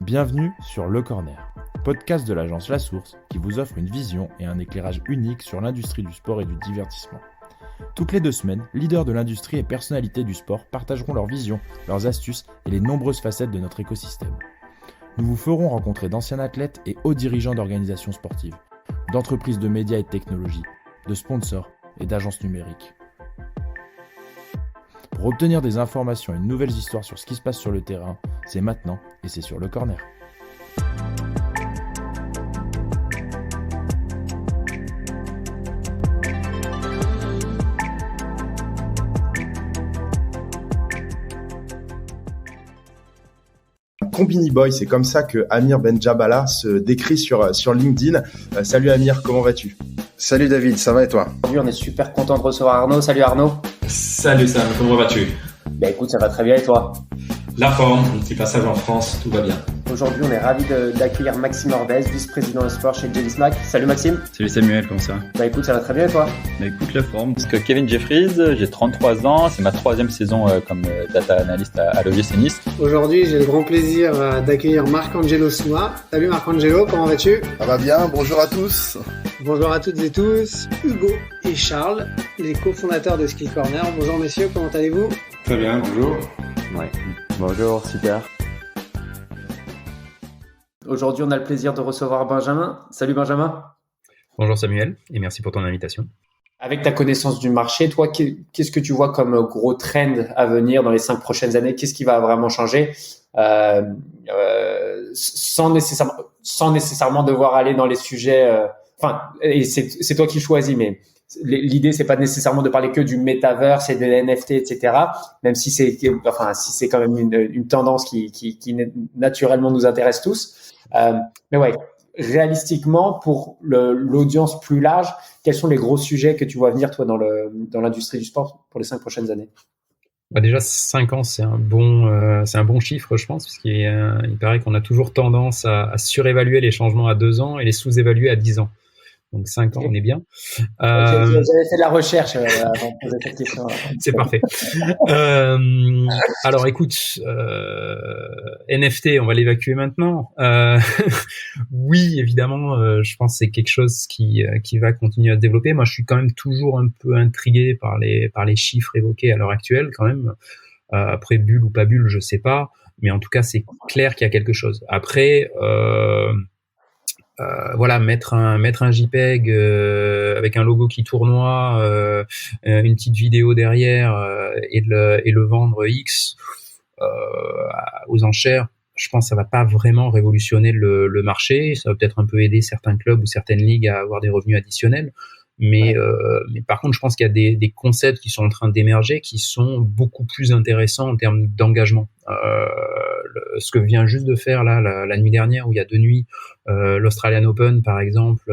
Bienvenue sur Le Corner, podcast de l'agence La Source qui vous offre une vision et un éclairage unique sur l'industrie du sport et du divertissement. Toutes les 2 semaines, leaders de l'industrie et personnalités du sport partageront leurs visions, leurs astuces et les nombreuses facettes de notre écosystème. Nous vous ferons rencontrer d'anciens athlètes et hauts dirigeants d'organisations sportives, d'entreprises de médias et de technologies, de sponsors et d'agences numériques. Pour obtenir des informations et de nouvelles histoires sur ce qui se passe sur le terrain, c'est maintenant et c'est sur Le Corner. Combini Boy, c'est comme ça que Amir Benjabala se décrit sur LinkedIn. Salut Amir, comment vas-tu ? Salut David, ça va et toi ? Aujourd'hui, on est super content de recevoir Arnaud. Salut Arnaud. Salut Sam, comment vas-tu ? Écoute, ça va très bien et toi ? La forme, un petit passage en France, tout va bien. Aujourd'hui, on est ravis d'accueillir Maxime Orbez, vice-président e-sport chez Jelly Smack. Salut Maxime. Salut Samuel, comment ça va ? Écoute, ça va très bien et toi ? Écoute, la forme. Parce que Kevin Jeffries, j'ai 33 ans, c'est ma 3e saison comme data analyst à l'OGC Nice. Aujourd'hui, j'ai le grand plaisir d'accueillir Marc-Angelo Souma. Salut Marc-Angelo, comment vas-tu ? Ça va bien, bonjour à tous. Bonjour à toutes et tous, Hugo et Charles, les cofondateurs de Skill Corner. Bonjour messieurs, comment allez-vous ? Très bien, bonjour. Ouais, bonjour, super. Aujourd'hui, on a le plaisir de recevoir Benjamin. Salut Benjamin. Bonjour Samuel, et merci pour ton invitation. Avec ta connaissance du marché, toi, qu'est-ce que tu vois comme gros trend à venir dans les 5 prochaines années ? Qu'est-ce qui va vraiment changer sans nécessairement devoir aller dans les sujets... et c'est toi qui choisis, mais l'idée, c'est pas nécessairement de parler que du metaverse et de NFT, etc. Même si c'est quand même une tendance qui naturellement nous intéresse tous. Mais ouais, réalistiquement, pour l'audience plus large, quels sont les gros sujets que tu vois venir, toi, dans l'industrie du sport pour les 5 prochaines années ? Déjà, 5 ans, c'est un bon chiffre, je pense, parce qu'il paraît qu'on a toujours tendance à surévaluer les changements à 2 ans et les sous-évaluer à 10 ans. Donc 5 ans, on est bien. J'avais fait de la recherche avant de poser cette question. C'est parfait. Alors écoute, NFT, on va l'évacuer maintenant. Oui, évidemment, je pense que c'est quelque chose qui va continuer à se développer. Moi, je suis quand même toujours un peu intrigué par les chiffres évoqués à l'heure actuelle, quand même. Après, bulle ou pas bulle, je sais pas. Mais en tout cas, c'est clair qu'il y a quelque chose. Après... mettre un JPEG avec un logo qui tournoie, une petite vidéo derrière et le vendre X aux enchères, je pense que ça va pas vraiment révolutionner le marché. Ça va peut-être un peu aider certains clubs ou certaines ligues à avoir des revenus additionnels. Mais par contre, je pense qu'il y a des concepts qui sont en train d'émerger qui sont beaucoup plus intéressants en termes d'engagement. Ce que vient juste de faire là la nuit dernière, où il y a 2 nuits, l'Australian Open par exemple,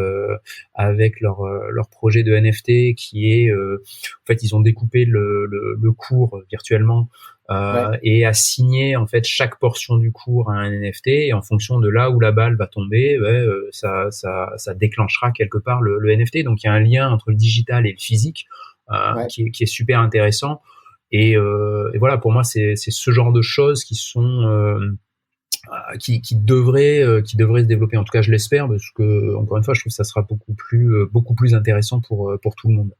avec leur projet de NFT qui est, en fait, ils ont découpé le cours virtuellement. Et assigner en fait chaque portion du cours à un NFT, et en fonction de là où la balle va tomber, ça déclenchera quelque part le NFT. Donc il y a un lien entre le digital et le physique qui est super intéressant. Et voilà, pour moi c'est ce genre de choses qui sont qui devraient se développer. En tout cas, je l'espère, parce que encore une fois, je trouve que ça sera beaucoup plus intéressant pour tout le monde.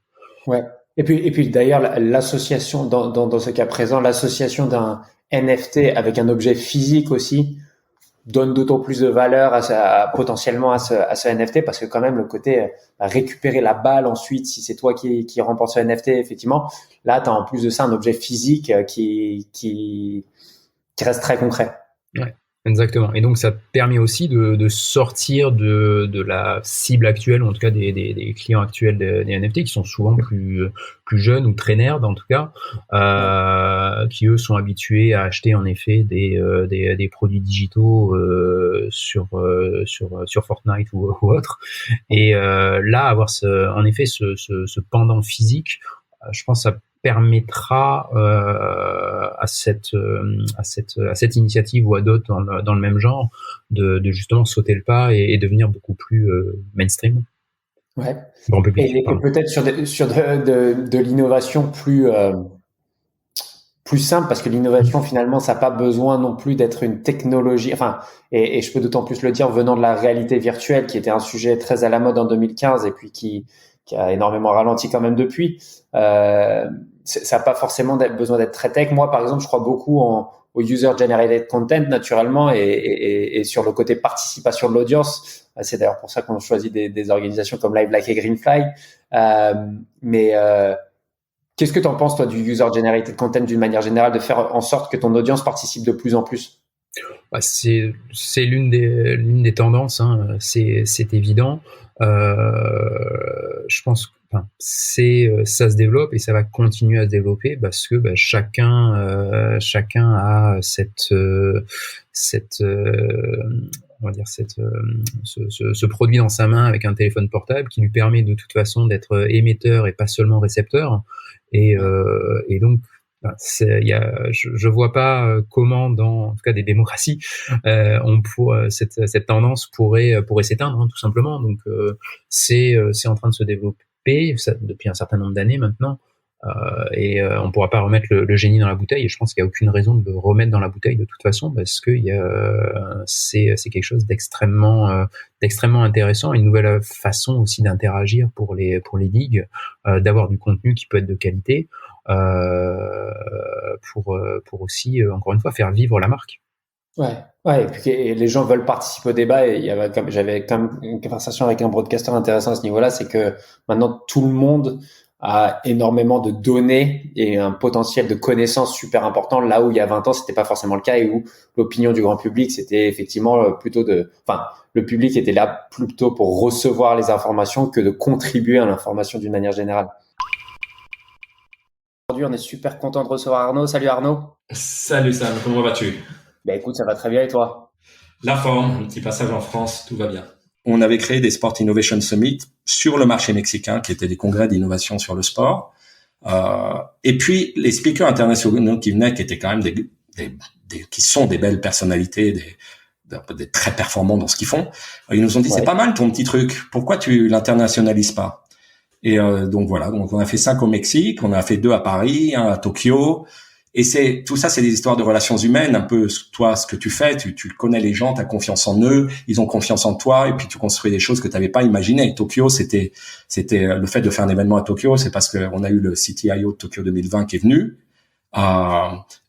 Ouais. Et puis d'ailleurs, l'association, dans ce cas présent, l'association d'un NFT avec un objet physique aussi donne d'autant plus de valeur potentiellement à ce NFT, parce que quand même le côté récupérer la balle ensuite, si c'est toi qui remporte ce NFT, effectivement, là, tu as en plus de ça un objet physique qui reste très concret. Ouais. Exactement. Et donc, ça permet aussi de sortir de la cible actuelle, ou en tout cas des clients actuels des NFT, qui sont souvent plus jeunes ou très nerds, en tout cas, qui eux sont habitués à acheter en effet des produits digitaux sur Fortnite ou autre. Et là, avoir en effet ce pendant physique, je pense que ça permettra à cette initiative ou à d'autres dans le même genre de justement sauter le pas et devenir beaucoup plus mainstream. Ouais. Grand public. Et peut-être sur de l'innovation plus plus simple parce que l'innovation finalement ça n'a pas besoin non plus d'être une technologie. Enfin, et je peux d'autant plus le dire venant de la réalité virtuelle qui était un sujet très à la mode en 2015 et puis qui a énormément ralenti quand même depuis. Ça n'a pas forcément besoin d'être très tech. Moi, par exemple, je crois beaucoup au user-generated content naturellement et sur le côté participation de l'audience. C'est d'ailleurs pour ça qu'on choisit des organisations comme Live Like et Greenfly. Qu'est-ce que tu en penses, toi, du user-generated content d'une manière générale, de faire en sorte que ton audience participe de plus en plus? C'est l'une des tendances, hein, c'est évident. Je pense que ça se développe et ça va continuer à se développer parce que chacun a on va dire ce produit dans sa main avec un téléphone portable qui lui permet de toute façon d'être émetteur et pas seulement récepteur. Et donc je vois pas comment en tout cas des démocraties cette tendance pourrait s'éteindre, hein, tout simplement. Donc c'est en train de se développer depuis un certain nombre d'années maintenant. On pourra pas remettre le génie dans la bouteille, et je pense qu'il y a aucune raison de le remettre dans la bouteille de toute façon, parce que c'est quelque chose d'extrêmement intéressant, une nouvelle façon aussi d'interagir pour les ligues, d'avoir du contenu qui peut être de qualité, pour aussi encore une fois faire vivre la marque. Ouais, et puis les gens veulent participer au débat, et j'avais quand même une conversation avec un broadcaster intéressant à ce niveau-là, c'est que maintenant tout le monde a énormément de données et un potentiel de connaissances super important, là où il y a 20 ans c'était pas forcément le cas, et où l'opinion du grand public c'était effectivement le public était là plutôt pour recevoir les informations que de contribuer à l'information d'une manière générale. Aujourd'hui on est super content de recevoir Arnaud. Salut Arnaud. Salut Sam, comment vas-tu? Écoute, ça va très bien, et toi? La forme, un petit passage en France, tout va bien. On avait créé des Sport Innovation Summit sur le marché mexicain, qui étaient des congrès d'innovation sur le sport. Et puis, les speakers internationaux qui venaient, qui étaient quand même qui sont des belles personnalités, des très performants dans ce qu'ils font. Ils nous ont dit, c'est pas mal ton petit truc. Pourquoi tu l'internationalises pas? Et donc voilà. Donc on a fait 5 au Mexique, on a fait 2 à Paris, 1 à Tokyo. Et tout ça, c'est des histoires de relations humaines, un peu toi, ce que tu fais, tu connais les gens, tu as confiance en eux, ils ont confiance en toi, et puis tu construis des choses que tu n'avais pas imaginées. Tokyo, c'était le fait de faire un événement à Tokyo, c'est parce qu'on a eu le CTIO de Tokyo 2020 qui est venu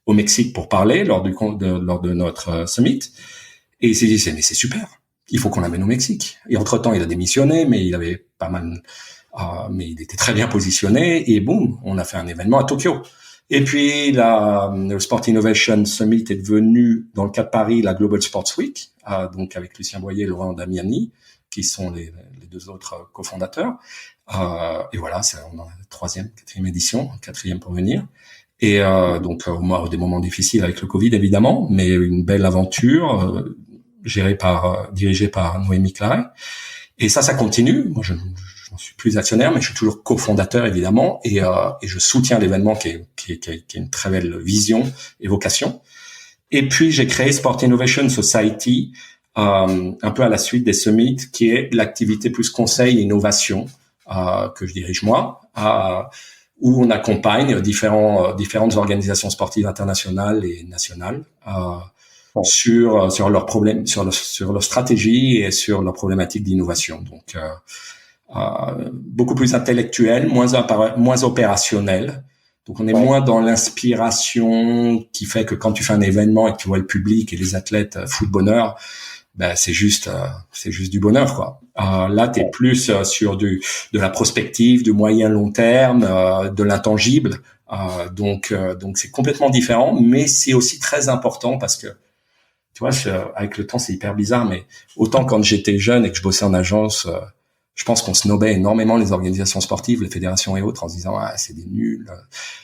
au Mexique pour parler lors de notre summit, et il s'est dit mais c'est super, il faut qu'on l'amène au Mexique. Et entre-temps, il a démissionné, mais il avait pas mal, mais il était très bien positionné, et boum, on a fait un événement à Tokyo. Et puis, le Sport Innovation Summit est devenu, dans le cas de Paris, la Global Sports Week, donc avec Lucien Boyer et Laurent Damiani, qui sont les 2 autres cofondateurs. Et voilà, on en a la 3e, 4e édition, 4e pour venir. Et donc, des moments difficiles avec le Covid, évidemment, mais une belle aventure, dirigée par Noémie Claret. Et ça continue. Moi, je suis plus actionnaire, mais je suis toujours cofondateur, évidemment, et je soutiens l'événement qui est une très belle vision et vocation. Et puis, j'ai créé Sport Innovation Society, un peu à la suite des summits, qui est l'activité plus conseil et innovation, que je dirige moi, où on accompagne différentes organisations sportives internationales et nationales, sur leurs problèmes, sur leur stratégie et sur leurs problématiques d'innovation. Donc, beaucoup plus intellectuel, moins opérationnel. Donc on est moins dans l'inspiration qui fait que quand tu fais un événement et que tu vois le public et les athlètes foutent bonheur, c'est juste du bonheur, quoi. Là t'es plus sur de la prospective, du moyen long terme, de l'intangible. Donc c'est complètement différent, mais c'est aussi très important parce que tu vois, avec le temps c'est hyper bizarre, mais autant quand j'étais jeune et que je bossais en agence, je pense qu'on snobait énormément les organisations sportives, les fédérations et autres, en se disant c'est des nuls,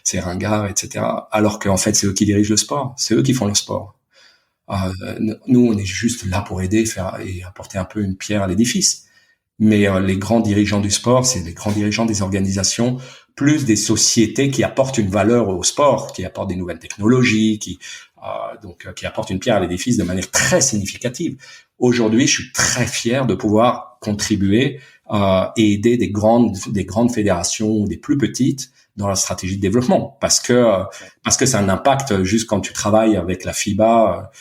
c'est ringard, etc. Alors qu'en fait, c'est eux qui dirigent le sport, c'est eux qui font le sport. Nous, on est juste là pour aider, faire et apporter un peu une pierre à l'édifice. Mais les grands dirigeants du sport, c'est les grands dirigeants des organisations, plus des sociétés qui apportent une valeur au sport, qui apportent des nouvelles technologies, qui apportent une pierre à l'édifice de manière très significative. Aujourd'hui, je suis très fier de pouvoir contribuer et aider des grandes fédérations ou des plus petites, dans la stratégie de développement, parce que c'est un impact juste quand tu travailles avec la FIBA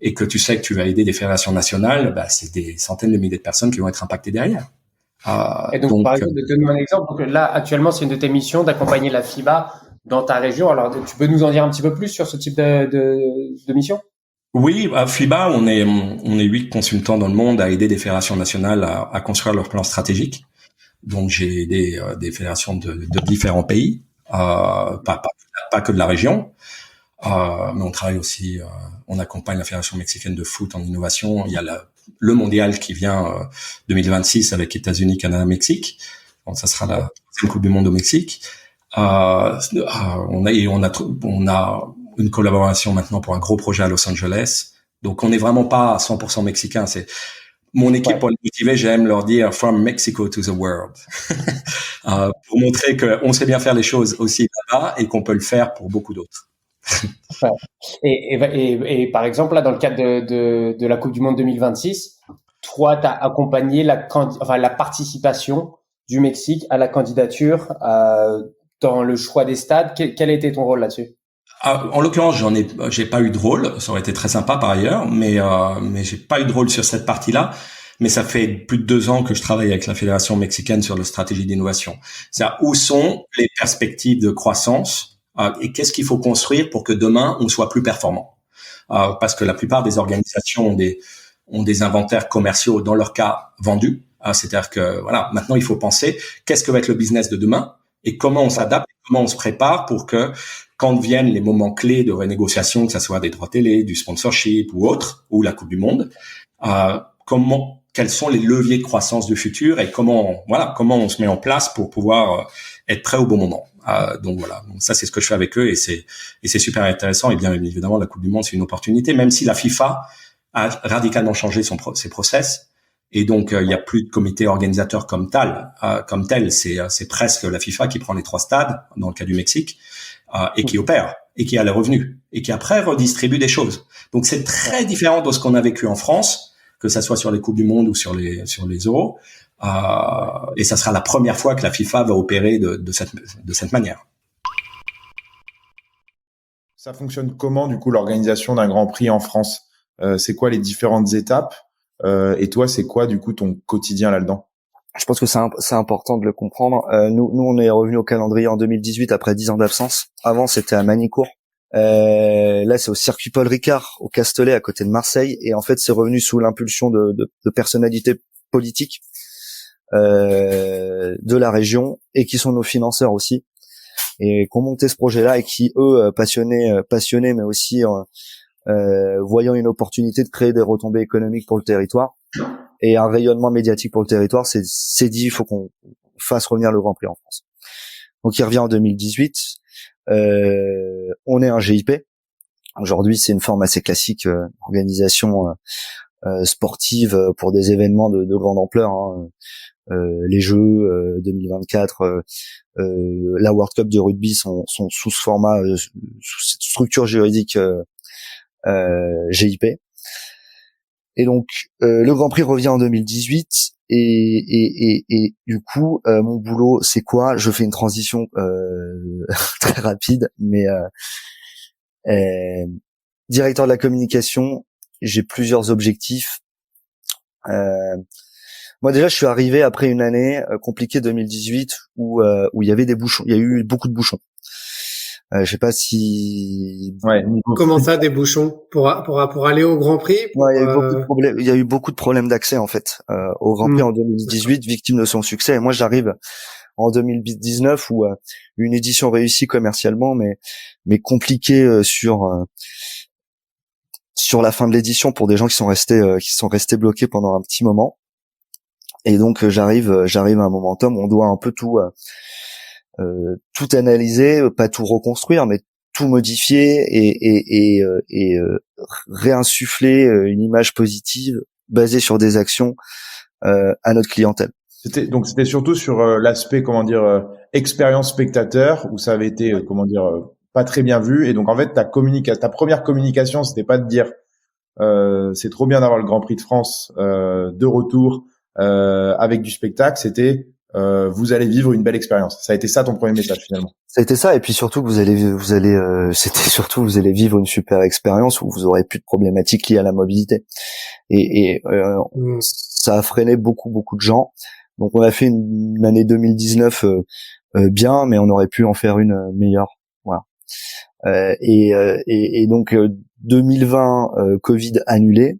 et que tu sais que tu vas aider des fédérations nationales, bah, c'est des centaines de milliers de personnes qui vont être impactées derrière. Et donc, par exemple, de te donner un exemple, donc là, actuellement, c'est une de tes missions d'accompagner la FIBA dans ta région. Alors, tu peux nous en dire un petit peu plus sur ce type de mission? Oui, à FIBA, on est 8 consultants dans le monde à aider des fédérations nationales à construire leur plan stratégique. Donc, j'ai aidé des fédérations de différents pays, pas que de la région. Mais on travaille aussi, on accompagne la Fédération mexicaine de foot en innovation. Il y a le mondial qui vient 2026 avec États-Unis, Canada, Mexique. Donc, ça sera la deuxième Coupe du Monde au Mexique. On a une collaboration maintenant pour un gros projet à Los Angeles. Donc, on n'est vraiment pas à 100% mexicain. C'est mon équipe pour les motiver. J'aime leur dire from Mexico to the world, pour montrer qu'on sait bien faire les choses aussi là-bas et qu'on peut le faire pour beaucoup d'autres. Ouais. Et par exemple, là, dans le cadre de la Coupe du Monde 2026, toi, tu as accompagné la participation du Mexique à la candidature dans le choix des stades. Quel a été ton rôle là-dessus? En l'occurrence, j'ai pas eu de rôle. Ça aurait été très sympa par ailleurs, mais j'ai pas eu de rôle sur cette partie-là. Mais ça fait plus de 2 ans que je travaille avec la Fédération mexicaine sur la stratégie d'innovation. C'est-à-dire, où sont les perspectives de croissance et qu'est-ce qu'il faut construire pour que demain on soit plus performant, parce que la plupart des organisations ont des inventaires commerciaux dans leur cas vendus. C'est-à-dire que voilà, maintenant il faut penser qu'est-ce que va être le business de demain et comment on s'adapte, comment on se prépare pour que quand viennent les moments clés de renégociation, que ça soit des droits télé, du sponsorship ou autre, ou la Coupe du Monde, quels sont les leviers de croissance du futur et comment on se met en place pour pouvoir être prêt au bon moment. Donc voilà, donc ça c'est ce que je fais avec eux et c'est super intéressant. Et bien évidemment, la Coupe du Monde c'est une opportunité, même si la FIFA a radicalement changé ses process et donc il y a plus de comité organisateur comme tel. C'est presque la FIFA qui prend les 3 stades dans le cas du Mexique et qui opère et qui a les revenus et qui après redistribue des choses. Donc c'est très différent de ce qu'on a vécu en France, que ça soit sur les Coupes du Monde ou sur les Euros. Et ça sera la première fois que la FIFA va opérer de cette manière. Ça fonctionne comment, du coup, l'organisation d'un Grand Prix en France? C'est quoi les différentes étapes? Et toi, c'est quoi, du coup, ton quotidien là-dedans? Je pense que c'est important de le comprendre. Nous, on est revenu au calendrier en 2018 après 10 ans d'absence. Avant, c'était à Magny-Cours. Là, c'est au circuit Paul Ricard, au Castellet, à côté de Marseille. Et en fait, c'est revenu sous l'impulsion de personnalités politiques de la région et qui sont nos financeurs aussi et qui ont monté ce projet-là et qui eux passionnés mais aussi voyant une opportunité de créer des retombées économiques pour le territoire et un rayonnement médiatique pour le territoire, c'est dit, il faut qu'on fasse revenir le Grand Prix en France. Donc il revient en 2018. On est un GIP. Aujourd'hui, c'est une forme assez classique, organisation sportive pour des événements de grande ampleur, hein. Les Jeux 2024, la World Cup de rugby sont sous ce format, sous cette structure juridique GIP. Et donc le Grand Prix revient en 2018 et du coup mon boulot c'est quoi? Je fais une transition très rapide, mais directeur de la communication, j'ai plusieurs objectifs. Moi déjà, je suis arrivé après une année compliquée 2018 où il y avait des bouchons, il y a eu beaucoup de bouchons. Je sais pas si. Ouais. Comment ça, des bouchons pour aller au Grand Prix? Ouais, il y a eu beaucoup de problèmes. Il y a eu beaucoup de problèmes d'accès en fait au Grand Prix en 2018, victime de son succès. Et moi, j'arrive en 2019 où une édition réussie commercialement, mais compliquée sur la fin de l'édition pour des gens qui sont restés bloqués pendant un petit moment. Et donc j'arrive à un momentum où on doit un peu tout analyser, pas tout reconstruire, mais tout modifier et réinsuffler une image positive basée sur des actions à notre clientèle. C'était surtout sur l'aspect, expérience spectateur, où ça avait été, pas très bien vu. Et donc, en fait, ta première communication, c'était pas de dire, c'est trop bien d'avoir le Grand Prix de France, de retour, avec du spectacle. C'était, vous allez vivre une belle expérience. Ça a été ça ton premier message finalement. Ça a été ça, et puis surtout que vous allez vivre une super expérience où vous aurez plus de problématiques liées à la mobilité. Ça a freiné beaucoup de gens. Donc on a fait une année 2019 bien, mais on aurait pu en faire une meilleure. Voilà. Et donc 2020 Covid annulé,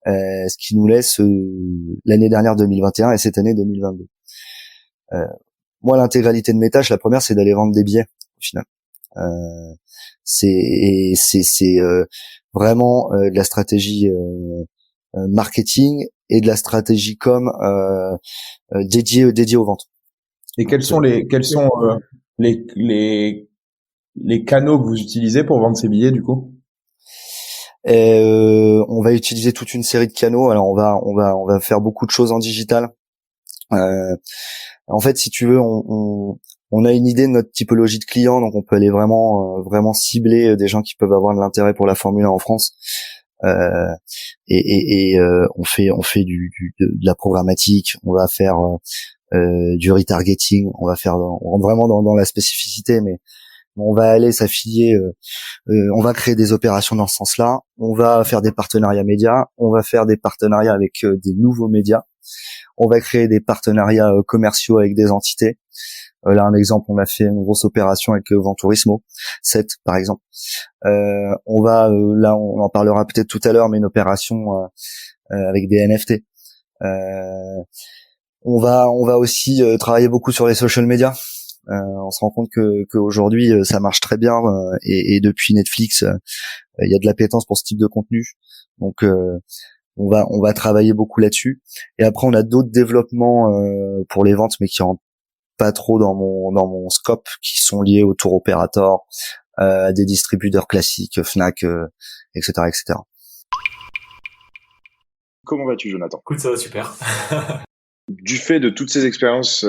ce qui nous laisse l'année dernière 2021 et cette année 2022. Moi, l'intégralité de mes tâches, la première, c'est d'aller vendre des billets au final. C'est vraiment de la stratégie marketing et de la stratégie com dédiée aux ventes. Et quels sont les canaux que vous utilisez pour vendre ces billets du coup? On va utiliser toute une série de canaux. Alors on va faire beaucoup de choses en digital. En fait, si tu veux, on a une idée de notre typologie de clients, donc on peut aller vraiment cibler des gens qui peuvent avoir de l'intérêt pour la Formule 1 en France. On fait de la programmatique, on va faire du retargeting, on rentre vraiment dans la spécificité, mais on va aller s'affilier, on va créer des opérations dans ce sens-là, on va faire des partenariats médias, on va faire des partenariats avec des nouveaux médias, on va créer des partenariats commerciaux avec des entités. Là, un exemple, on a fait une grosse opération avec Venturismo 7, par exemple. On va, là, on en parlera peut-être tout à l'heure, mais une opération avec des NFT. On va aussi travailler beaucoup sur les social media. On se rend compte que aujourd'hui ça marche très bien et depuis Netflix, il y a de l'appétence pour ce type de contenu. Donc on va travailler beaucoup là-dessus. Et après, on a d'autres développements pour les ventes, mais qui rentrent pas trop dans mon scope, qui sont liés au tour opérateur, à des distributeurs classiques, Fnac, etc. Comment vas-tu, Jonathan? Écoute, ça va super. Du fait de toutes ces expériences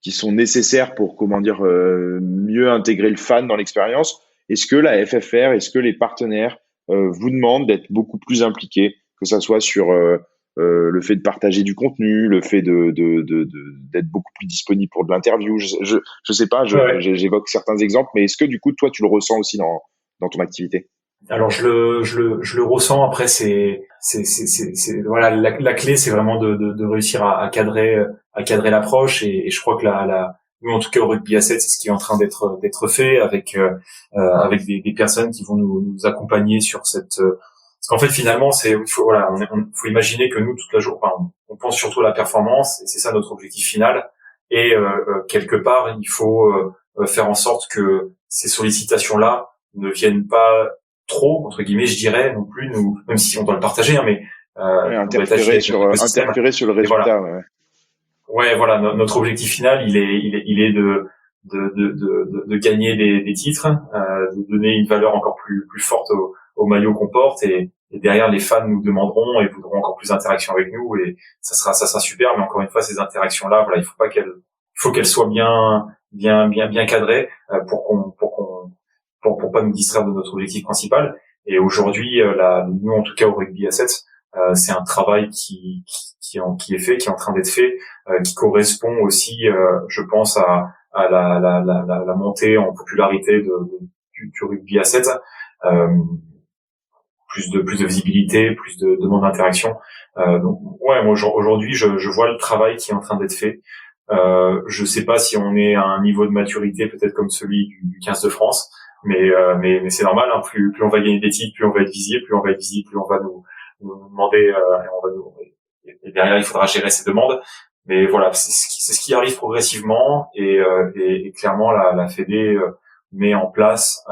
qui sont nécessaires pour, mieux intégrer le fan dans l'expérience, est-ce que la FFR, est-ce que les partenaires vous demandent d'être beaucoup plus impliqués, que ça soit sur le fait de partager du contenu, le fait d'être beaucoup plus disponible pour de l'interview? Je sais pas, j'évoque certains exemples, mais est-ce que du coup, toi, tu le ressens aussi dans ton activité? Alors je le ressens. Après voilà, la clé c'est vraiment de réussir à cadrer l'approche, et je crois que nous en tout cas au Rugby Asset, c'est ce qui est en train d'être fait avec des personnes qui vont nous accompagner sur cette parce qu'en fait finalement faut imaginer que nous toute la journée on pense surtout à la performance, et c'est ça notre objectif final, et quelque part il faut faire en sorte que ces sollicitations là ne viennent pas trop, entre guillemets, je dirais, non plus, même si on doit le partager, hein, mais interférer sur le résultat. Ouais, voilà, notre objectif final, il est de gagner des titres, de donner une valeur encore plus forte au maillot qu'on porte, et derrière les fans nous demanderont et voudront encore plus d'interaction avec nous, et ça sera super. Mais encore une fois, ces interactions là, voilà, il faut qu'elles soient bien cadrées pour pas nous distraire de notre objectif principal. Et aujourd'hui, nous en tout cas au Rugby Assets, c'est un travail qui est fait, qui est en train d'être fait, qui correspond aussi, je pense, à la montée en popularité du Rugby Assets, plus de visibilité, plus de demandes d'interaction. Donc ouais, moi aujourd'hui, je vois le travail qui est en train d'être fait. Je sais pas si on est à un niveau de maturité peut-être comme celui du 15 de France, mais c'est normal, hein. Plus on va gagner des titres, plus on va être visible, plus on va nous demander, et derrière il faudra gérer ces demandes. Mais voilà, c'est ce qui arrive progressivement, et clairement la Fédé met en place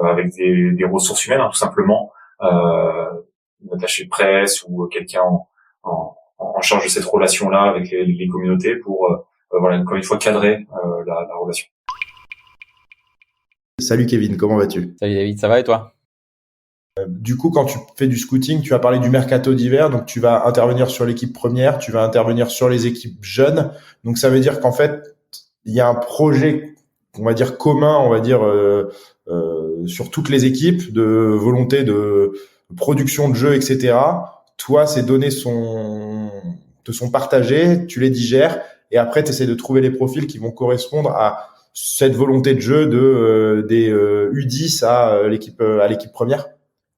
avec des ressources humaines, hein, tout simplement, une attachée de presse ou quelqu'un en charge de cette relation-là avec les communautés pour voilà, encore une fois cadrer la relation. Salut Kevin, comment vas-tu? Salut David, ça va et toi? Du coup, quand tu fais du scouting, tu as parlé du mercato d'hiver, donc tu vas intervenir sur l'équipe première, tu vas intervenir sur les équipes jeunes. Donc ça veut dire qu'en fait, il y a un projet, on va dire commun, on va dire sur toutes les équipes, de volonté de production de jeux, etc. Toi, ces données te sont partagées, tu les digères. et après tu essaies de trouver les profils qui vont correspondre à cette volonté de jeu des U10 à l'équipe première.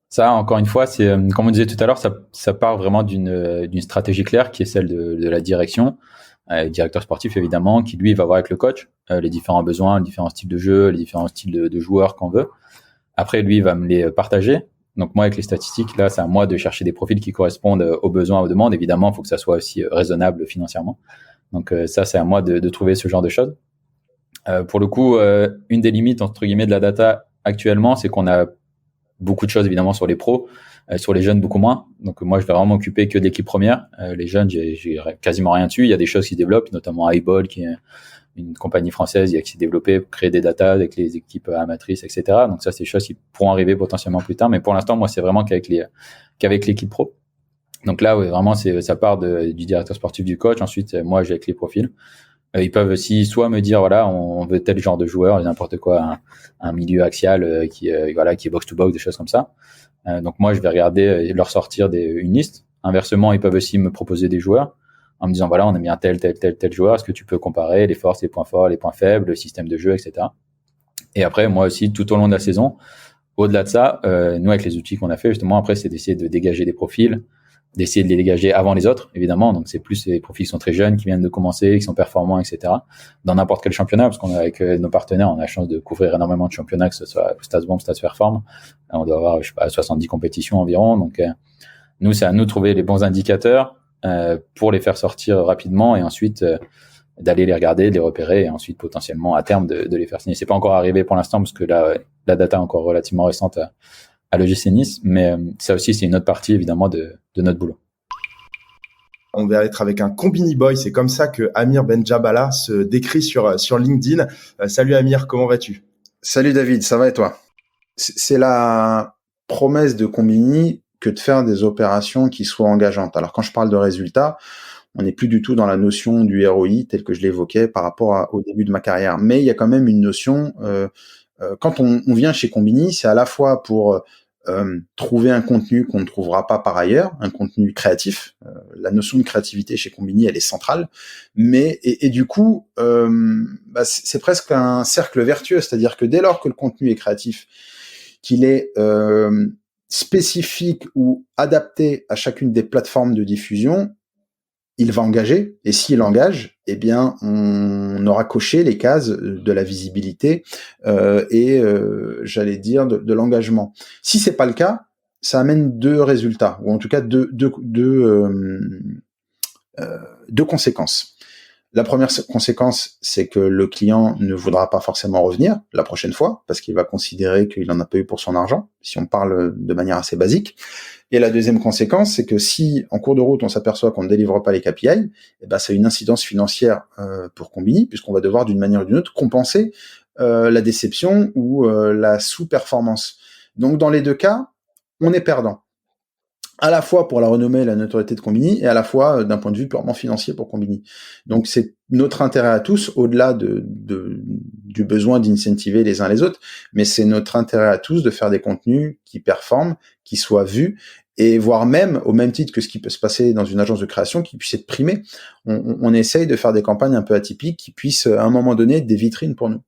Ça, encore une fois, c'est comme on disait tout à l'heure, ça part vraiment d'une stratégie claire qui est celle de la direction, directeur sportif évidemment, qui lui va voir avec le coach les différents besoins, les différents styles de jeu, les différents styles de joueurs qu'on veut. Après, lui, il va me les partager. Donc moi, avec les statistiques, là, c'est à moi de chercher des profils qui correspondent aux besoins, aux demandes. Évidemment, il faut que ça soit aussi raisonnable financièrement. Donc ça, c'est à moi de trouver ce genre de choses. Pour le coup, une des limites entre guillemets de la data actuellement, c'est qu'on a beaucoup de choses évidemment sur les pros, sur les jeunes beaucoup moins. Donc moi, je vais vraiment m'occuper que de l'équipe première. Les jeunes, j'ai quasiment rien dessus. Il y a des choses qui se développent, notamment Highball, qui est une compagnie française qui s'est développée pour créer des datas avec les équipes amatrices, etc. Donc ça, c'est des choses qui pourront arriver potentiellement plus tard. Mais pour l'instant, moi, c'est vraiment qu'avec l'équipe pro. Donc là, ouais, vraiment, ça part du directeur sportif, du coach. Ensuite, moi, j'ai avec les profils. Ils peuvent aussi soit me dire, voilà, on veut tel genre de joueur, n'importe quoi, un milieu axial qui est box-to-box, des choses comme ça. Donc moi, je vais regarder et leur sortir une liste. Inversement, ils peuvent aussi me proposer des joueurs en me disant, voilà, on a mis un tel joueur, est-ce que tu peux comparer les forces, les points forts, les points faibles, le système de jeu, etc. Et après, moi aussi, tout au long de la saison, au-delà de ça, nous, avec les outils qu'on a fait, justement, après, c'est d'essayer de dégager des profils, d'essayer de les dégager avant les autres, évidemment. Donc, c'est plus les profils qui sont très jeunes, qui viennent de commencer, qui sont performants, etc. Dans n'importe quel championnat, parce qu'on a avec nos partenaires, on a la chance de couvrir énormément de championnats, que ce soit Stats-Bomb, Stats-Perform. On doit avoir, 70 compétitions environ. Donc, nous, c'est à nous de trouver les bons indicateurs pour les faire sortir rapidement et ensuite d'aller les regarder, de les repérer et ensuite potentiellement à terme de les faire signer. C'est pas encore arrivé pour l'instant parce que la data est encore relativement récente à l'EGC Nice, mais ça aussi c'est une autre partie évidemment de notre boulot. On va être avec un Combini Boy, c'est comme ça que Amir Benjabala se décrit sur LinkedIn. Salut Amir, comment vas-tu ? Salut David, ça va et toi ? C'est la promesse de Combini que de faire des opérations qui soient engageantes. Alors quand je parle de résultats, on n'est plus du tout dans la notion du ROI tel que je l'évoquais par rapport au début de ma carrière. Mais il y a quand même une notion, quand on vient chez Combini, c'est à la fois pour trouver un contenu qu'on ne trouvera pas par ailleurs, un contenu créatif. La notion de créativité chez Combini, elle est centrale. Mais et du coup, c'est presque un cercle vertueux, c'est-à-dire que dès lors que le contenu est créatif, qu'il est spécifique ou adapté à chacune des plateformes de diffusion, il va engager, et s'il engage, eh bien, on aura coché les cases de la visibilité j'allais dire de l'engagement. Si c'est pas le cas, ça amène deux résultats, ou en tout cas deux conséquences. La première conséquence, c'est que le client ne voudra pas forcément revenir la prochaine fois, parce qu'il va considérer qu'il n'en a pas eu pour son argent, si on parle de manière assez basique. Et la deuxième conséquence, c'est que si, en cours de route, on s'aperçoit qu'on ne délivre pas les KPI, ça a une incidence financière pour Combini, puisqu'on va devoir, d'une manière ou d'une autre, compenser la déception ou la sous-performance. Donc, dans les deux cas, on est perdant. À la fois pour la renommée et la notoriété de Combini, et à la fois d'un point de vue purement financier pour Combini. Donc c'est notre intérêt à tous, au-delà du besoin d'incentiver les uns les autres, mais c'est notre intérêt à tous de faire des contenus qui performent, qui soient vus, et voire même, au même titre que ce qui peut se passer dans une agence de création, qui puisse être primé. On essaye de faire des campagnes un peu atypiques qui puissent, à un moment donné, être des vitrines pour nous.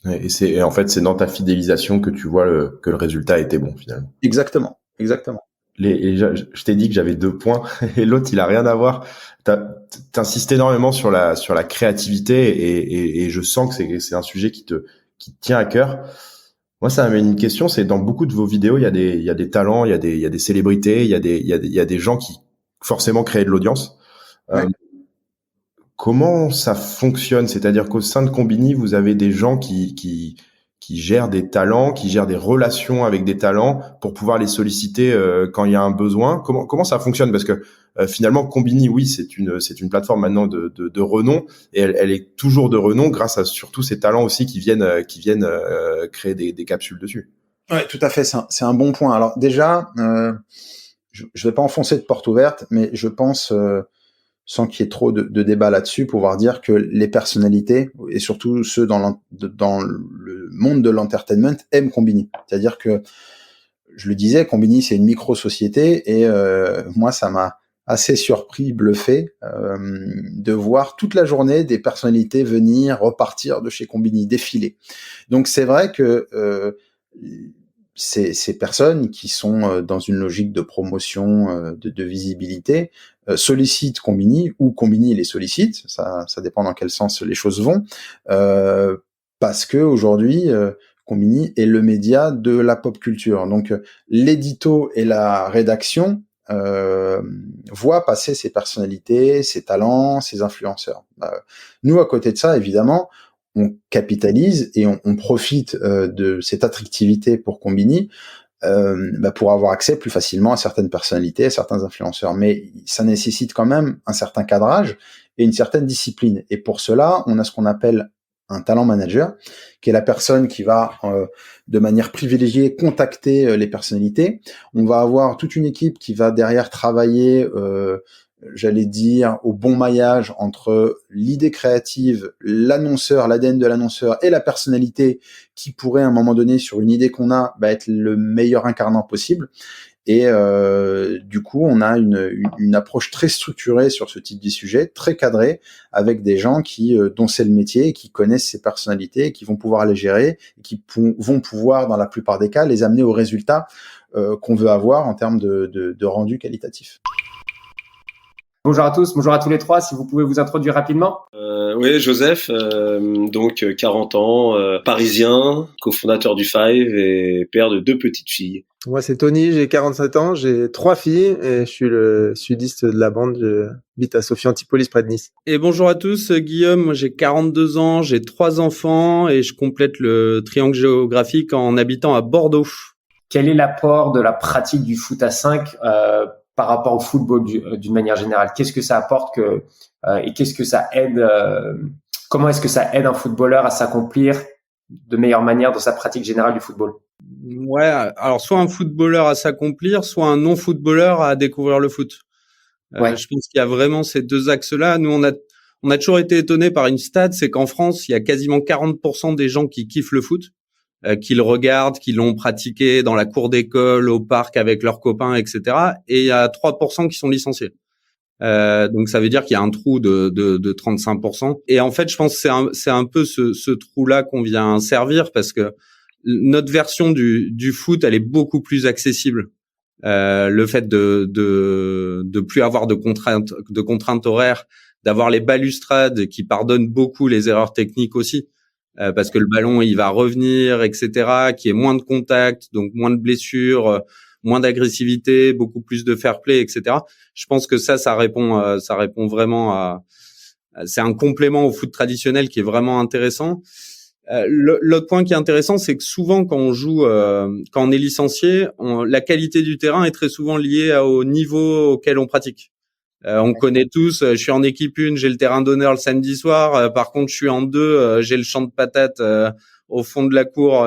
Et en fait, c'est dans ta fidélisation que tu vois que le résultat était bon, finalement. Exactement. Je t'ai dit que j'avais 2 points et l'autre il a rien à voir. T'insistes énormément sur la créativité et je sens que c'est un sujet qui te tient à cœur. Moi, ça m'amène une question, c'est dans beaucoup de vos vidéos, il y a des talents, il y a des célébrités, il y a des gens qui forcément créent de l'audience. Ouais. Comment ça fonctionne ? C'est-à-dire qu'au sein de Combini, vous avez des gens qui gèrent des talents, qui gèrent des relations avec des talents pour pouvoir les solliciter quand il y a un besoin. Comment ça fonctionne ? Parce que finalement, Combini, oui, c'est une plateforme maintenant de renom et elle est toujours de renom grâce à surtout ces talents aussi qui viennent créer des capsules dessus. Ouais, tout à fait. C'est un bon point. Alors déjà, je vais pas enfoncer de porte ouverte, mais je pense sans qu'il y ait trop de débat là-dessus, pouvoir dire que les personnalités, et surtout ceux dans le monde de l'entertainment, aiment Combini. C'est-à-dire que, je le disais, Combini, c'est une micro-société, et moi, ça m'a assez surpris, bluffé, de voir toute la journée des personnalités venir, repartir de chez Combini, défiler. Donc c'est vrai que ces personnes qui sont dans une logique de promotion, de visibilité, sollicitent Combini ou Combini les sollicite, ça dépend dans quel sens les choses vont, parce que aujourd'hui Combini est le média de la pop culture. Donc l'édito et la rédaction voient passer ces personnalités, ces talents, ces influenceurs. Nous, à côté de ça, évidemment, on capitalise et on profite de cette attractivité pour Combini pour avoir accès plus facilement à certaines personnalités, à certains influenceurs. Mais ça nécessite quand même un certain cadrage et une certaine discipline. Et pour cela, on a ce qu'on appelle un talent manager, qui est la personne qui va de manière privilégiée contacter les personnalités. On va avoir toute une équipe qui va derrière travailler, j'allais dire, au bon maillage entre l'idée créative, l'annonceur, l'ADN de l'annonceur et la personnalité qui pourrait à un moment donné, sur une idée qu'on a, être le meilleur incarnant possible. Et du coup, on a une approche très structurée sur ce type de sujet, très cadrée, avec des gens dont c'est le métier, qui connaissent ces personnalités, qui vont pouvoir les gérer, et qui vont pouvoir, dans la plupart des cas, les amener aux résultats qu'on veut avoir en termes de rendu qualitatif. Bonjour à tous, bonjour à tous les trois. Si vous pouvez vous introduire rapidement. Oui, Joseph, donc 40 ans, parisien, cofondateur du Five et père de 2 petites filles. Moi, c'est Tony, j'ai 47 ans, j'ai 3 filles et je suis le sudiste de la bande. J'habite à Sophie Antipolis, près de Nice. Et bonjour à tous, Guillaume, moi j'ai 42 ans, j'ai 3 enfants et je complète le triangle géographique en habitant à Bordeaux. Quel est l'apport de la pratique du foot à 5 par rapport au football d'une manière générale? Qu'est-ce que ça apporte et qu'est-ce que ça aide comment est-ce que ça aide un footballeur à s'accomplir de meilleure manière dans sa pratique générale du football? Ouais, alors soit un footballeur à s'accomplir, soit un non-footballeur à découvrir le foot. Ouais. Je pense qu'il y a vraiment ces 2 axes-là. Nous, on a toujours été étonnés par une stat, c'est qu'en France, il y a quasiment 40% des gens qui kiffent le foot, qui le regardent, qui l'ont pratiqué dans la cour d'école, au parc avec leurs copains, etc. Et il y a 3% qui sont licenciés. Donc ça veut dire qu'il y a un trou de 35%. Et en fait, je pense que c'est un peu ce trou-là qu'on vient servir, parce que notre version du foot, elle est beaucoup plus accessible. Le fait de plus avoir de contraintes horaires, d'avoir les balustrades qui pardonnent beaucoup les erreurs techniques aussi, parce que le ballon il va revenir, etc., qu'il y ait moins de contacts, donc moins de blessures, moins d'agressivité, beaucoup plus de fair play, etc. Je pense que ça répond vraiment c'est un complément au foot traditionnel qui est vraiment intéressant. L'autre point qui est intéressant, c'est que souvent quand on joue, quand on est licencié, la qualité du terrain est très souvent liée au niveau auquel on pratique. On connaît tous, je suis en équipe 1, j'ai le terrain d'honneur le samedi soir, par contre je suis en 2, j'ai le champ de patates au fond de la cour.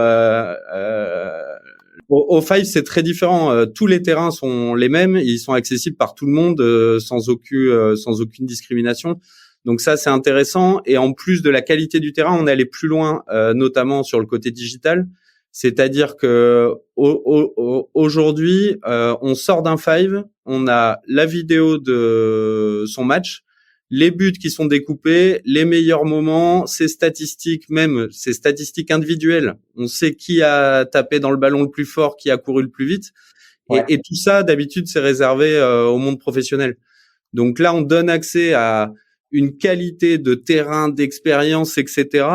Au Five, c'est très différent. Tous les terrains sont les mêmes, ils sont accessibles par tout le monde sans aucune discrimination. Donc ça, c'est intéressant. Et en plus de la qualité du terrain, on est allé plus loin, notamment sur le côté digital. C'est-à-dire que aujourd'hui, on sort d'un Five, on a la vidéo de son match, les buts qui sont découpés, les meilleurs moments, ses statistiques, même ses statistiques individuelles. On sait qui a tapé dans le ballon le plus fort, qui a couru le plus vite. Ouais. Et tout ça, d'habitude, c'est réservé au monde professionnel. Donc là, on donne accès à une qualité de terrain, d'expérience, etc.,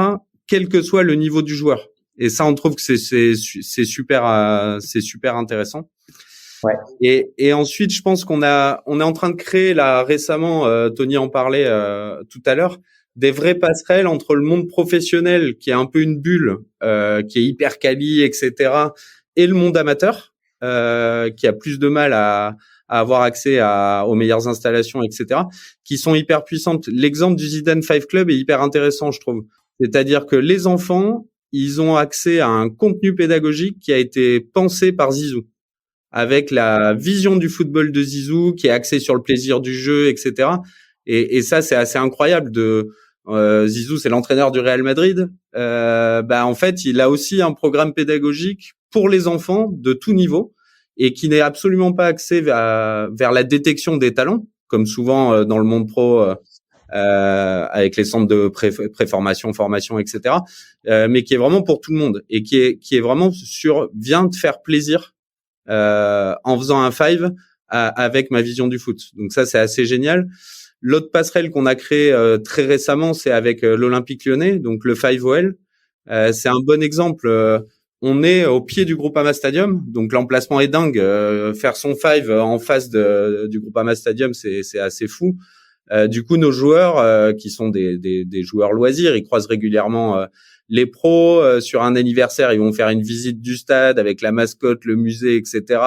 quel que soit le niveau du joueur. Et ça, on trouve que c'est super intéressant. Ouais. Et ensuite, je pense on est en train de créer là récemment, Tony en parlait tout à l'heure, des vraies passerelles entre le monde professionnel qui est un peu une bulle, qui est hyper quali, etc., et le monde amateur, qui a plus de mal à avoir accès aux meilleures installations, etc., qui sont hyper puissantes. L'exemple du Zidane Five Club est hyper intéressant, je trouve. C'est-à-dire que les enfants, ils ont accès à un contenu pédagogique qui a été pensé par Zizou, avec la vision du football de Zizou, qui est axée sur le plaisir du jeu, etc. Et ça, c'est assez incroyable. Zizou, c'est l'entraîneur du Real Madrid. En fait, il a aussi un programme pédagogique pour les enfants de tout niveau. et qui n'est absolument pas axé vers la détection des talents, comme souvent dans le monde pro, avec les centres de préformation, formation, etc. Mais qui est vraiment pour tout le monde et qui est vraiment viens te faire plaisir en faisant un 5 avec ma vision du foot. Donc ça, c'est assez génial. L'autre passerelle qu'on a créée très récemment, c'est avec l'Olympique Lyonnais, donc le 5OL. C'est un bon exemple. On est au pied du Groupama Stadium, donc l'emplacement est dingue. Faire son 5 en face du Groupama Stadium, c'est assez fou. Du coup, nos joueurs, qui sont des joueurs loisirs, ils croisent régulièrement les pros. Sur un anniversaire, ils vont faire une visite du stade avec la mascotte, le musée, etc.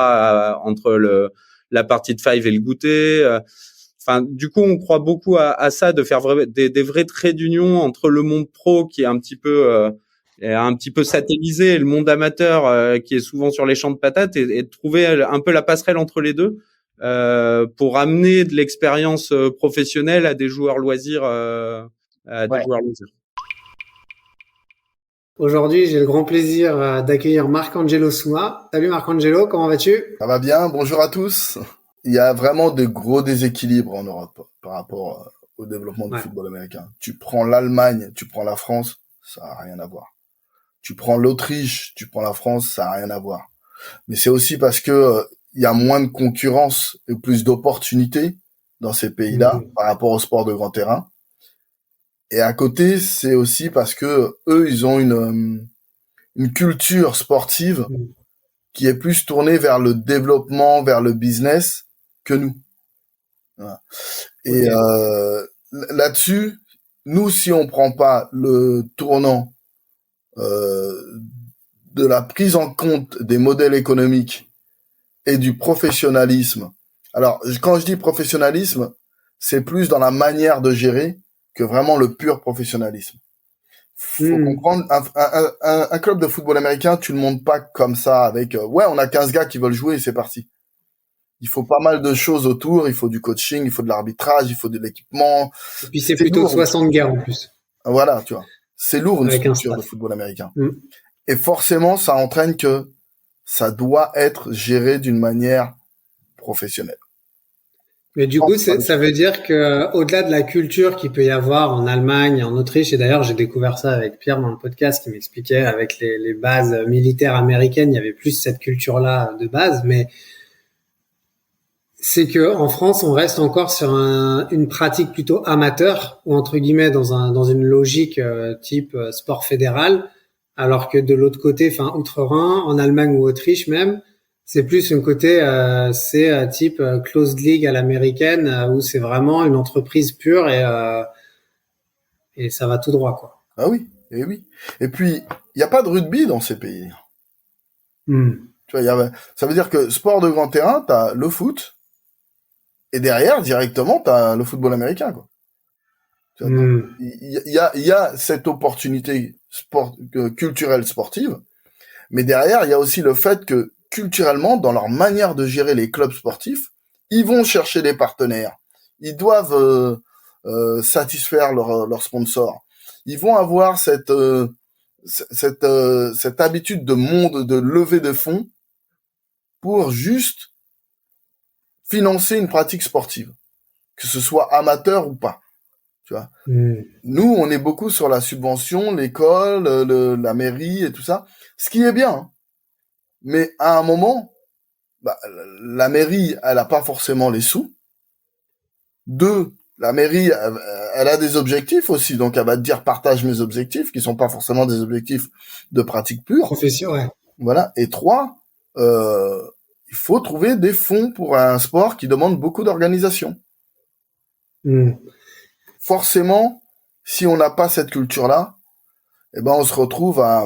Entre la partie de 5 et le goûter. Enfin, du coup, on croit beaucoup à ça, de faire des vrais traits d'union entre le monde pro qui est un petit peu satellisé et le monde amateur qui est souvent sur les champs de patates, et de trouver un peu la passerelle entre les deux pour amener de l'expérience professionnelle à des joueurs loisirs. Aujourd'hui, j'ai le grand plaisir d'accueillir Marc-Angelo Souma. Salut Marc-Angelo, comment vas-tu? Ça va bien, bonjour à tous. Il y a vraiment de gros déséquilibres en Europe par rapport au développement du football américain. Tu prends l'Allemagne, tu prends la France, ça n'a rien à voir. Tu prends l'Autriche, tu prends la France, ça n'a rien à voir. Mais c'est aussi parce que il y a moins de concurrence et plus d'opportunités dans ces pays-là par rapport au sport de grand terrain. Et à côté, c'est aussi parce que eux, ils ont une culture sportive qui est plus tournée vers le développement, vers le business que nous. Voilà. Et là-dessus, nous, si on prend pas le tournant de la prise en compte des modèles économiques et du professionnalisme. Alors, quand je dis professionnalisme, c'est plus dans la manière de gérer que vraiment le pur professionnalisme. Faut comprendre, un club de football américain, tu le montes pas comme ça avec ouais, on a 15 gars qui veulent jouer et c'est parti. Il faut pas mal de choses autour, il faut du coaching, il faut de l'arbitrage, il faut de l'équipement. Et puis c'est plutôt lourd, 60 gars en plus. Voilà, tu vois. C'est lourd une structure de football américain. Et forcément, ça entraîne que ça doit être géré d'une manière professionnelle. Mais du coup, ça veut dire que au-delà de la culture qu'il peut y avoir en Allemagne, en Autriche, et d'ailleurs j'ai découvert ça avec Pierre dans le podcast qui m'expliquait avec les bases militaires américaines, il y avait plus cette culture-là de base, mais c'est que en France, on reste encore sur une pratique plutôt amateur ou entre guillemets dans une logique type sport fédéral, alors que de l'autre côté, enfin outre-Rhin, en Allemagne ou Autriche même, c'est plus un côté c'est type closed league à l'américaine où c'est vraiment une entreprise pure et ça va tout droit quoi. Ah oui, et oui. Et puis il y a pas de rugby dans ces pays. Tu vois, ça veut dire que sport de grand terrain, t'as le foot. Et derrière, directement, t'as le football américain, quoi. Il y a cette opportunité culturelle sportive, mais derrière, il y a aussi le fait que culturellement, dans leur manière de gérer les clubs sportifs, ils vont chercher des partenaires. Ils doivent satisfaire leurs sponsors. Ils vont avoir cette habitude de lever de fonds pour juste financer une pratique sportive, que ce soit amateur ou pas. Tu vois. Nous, on est beaucoup sur la subvention, l'école, la mairie et tout ça, ce qui est bien. Hein. Mais à un moment, la mairie, elle a pas forcément les sous. 2, la mairie, elle a des objectifs aussi, donc elle va te dire partage mes objectifs, qui sont pas forcément des objectifs de pratique pure. Profession, ouais. Voilà. Et 3, il faut trouver des fonds pour un sport qui demande beaucoup d'organisation. Forcément, si on n'a pas cette culture-là, eh ben on se retrouve à